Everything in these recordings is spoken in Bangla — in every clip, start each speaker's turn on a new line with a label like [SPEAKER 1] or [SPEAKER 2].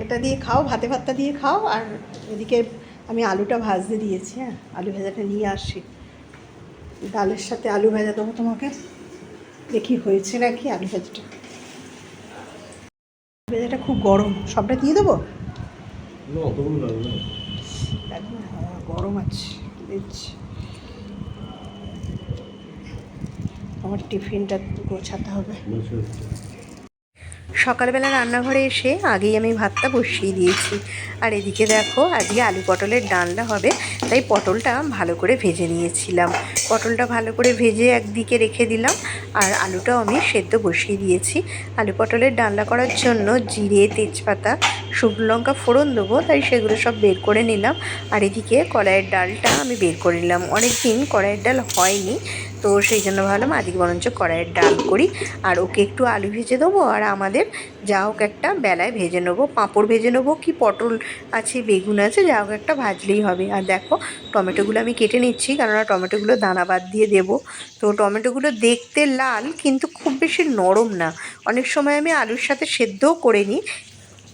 [SPEAKER 1] এটা দিয়ে খাও, ভাতে ভাতটা দিয়ে খাও। আর এদিকে আমি আলুটা ভাজতে দিয়েছি। হ্যাঁ, আলু ভাজাটা নিয়ে আসি, ডালের সাথে আলু ভাজা দেবো তোমাকে, দেখি হয়েছে নাকি আলু ভাজাটা। আলু ভাজাটা খুব গরম, সবটা দিয়ে দেবো। গরম আছে, দিচ্ছি। আমার টিফিনটা গোছাতে হবে। সকালবেলা রান্নাঘরে এসে আগেই আমি ভাতটা বসিয়ে দিয়েছি। আর এদিকে দেখো, আজকে আলু পটলের ডালনা হবে, তাই পটলটা ভালো করে ভেজে নিয়েছিলাম। পটলটা ভালো করে ভেজে একদিকে রেখে দিলাম, আর আলুটাও আমি সেদ্ধ বসিয়ে দিয়েছি। আলু পটলের ডালনা করার জন্য জিরে, তেজপাতা, শুকনো লঙ্কা ফোড়ন দেবো, তাই সেগুলো সব বের করে নিলাম। আর এদিকে কড়াইয়ের ডালটা আমি বের করে নিলাম। অনেক দিন কড়াইয়ের ডাল হয়নি, তো সেই জন্য ভাবলাম আজকে বরঞ্চ কড়াইয়ের ডাল করি। আর ওকে একটু আলু ভেজে দেবো, আর আমাদের যা হোক একটা বেলায় ভেজে নেবো, পাঁপড় ভেজে নেবো, কি পটল আছে, বেগুন আছে, যা হোক একটা ভাজলেই হবে। আর দেখো, টমেটোগুলো আমি কেটে নিচ্ছি, কেননা টমেটোগুলো দানা বাদ দিয়ে দেবো। তো টমেটোগুলো দেখতে লাল, কিন্তু খুব বেশি নরম না। অনেক সময় আমি আলুর সাথে সেদ্ধও করে নিই।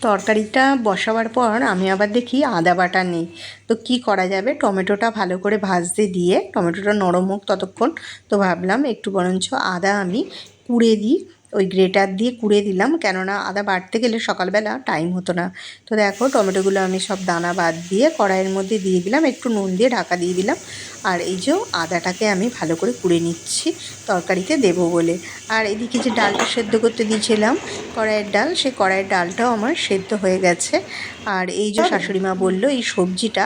[SPEAKER 1] তরকারিটা বসাবার পর আমি আবার দেখি আদা বাটা নেই, তো কি করা যাবে। টমেটোটা ভালো করে ভাজতে দিয়ে টমেটোটা নরম হোক ততক্ষণ, তো ভাবলাম একটু বরঞ্চ আদা আমি কুড়ে দিই, ওই গ্রেটার দিয়ে কুড়ে দিলাম, কেননা আদা বাটতে গেলে সকালবেলা টাইম হতো না। তো দেখো, টমেটোগুলো আমি সব দানা বাদ দিয়ে কড়াইয়ের মধ্যে দিয়ে দিলাম, একটু নুন দিয়ে ঢাকা দিয়ে দিলাম। আর এই যে আদাটাকে আমি ভালো করে কুড়ে নিচ্ছি তরকারিতে দেবো বলে। আর এদিকে যে ডালটা সেদ্ধ করতে দিয়েছিলাম, কড়াইয়ের ডাল, সেই কড়াইয়ের ডালটাও আমার সেদ্ধ হয়ে গেছে। আর এই যে শাশুড়িমা বললো এই সবজিটা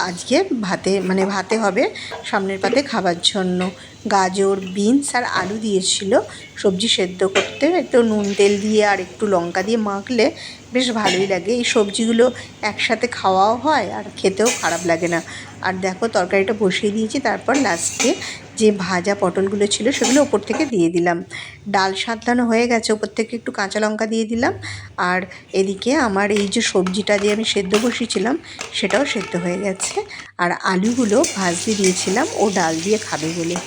[SPEAKER 1] আজকে ভাতে হবে সামনের পাতে খাবার জন্য। গাজর, বিনস আর আলু দিয়েছিল সবজি সেদ্ধ করতে, একটু নুন তেল দিয়ে আর একটু লঙ্কা দিয়ে মাখলে বেশ ভালোই লাগে। এই সবজিগুলো একসাথে খাওয়াও হয় আর খেতেও খারাপ লাগে না। আর দেখো, তরকারিটা বসিয়ে দিয়েছি, তারপর লাস্টে যে ভাজা পটলগুলো ছিল সেগুলো ওপর থেকে দিয়ে দিলাম। ডাল সাঁতলানো হয়ে গেছে, ওপর থেকে একটু কাঁচা লঙ্কা দিয়ে দিলাম। আর এদিকে আমার এই যে সবজিটা দিয়ে আমি সেদ্ধ বসিয়েছিলাম সেটাও সেদ্ধ হয়ে গেছে। আর আলুগুলো ভাজতে দিয়েছিলাম ও ডাল দিয়ে খাবে বলে।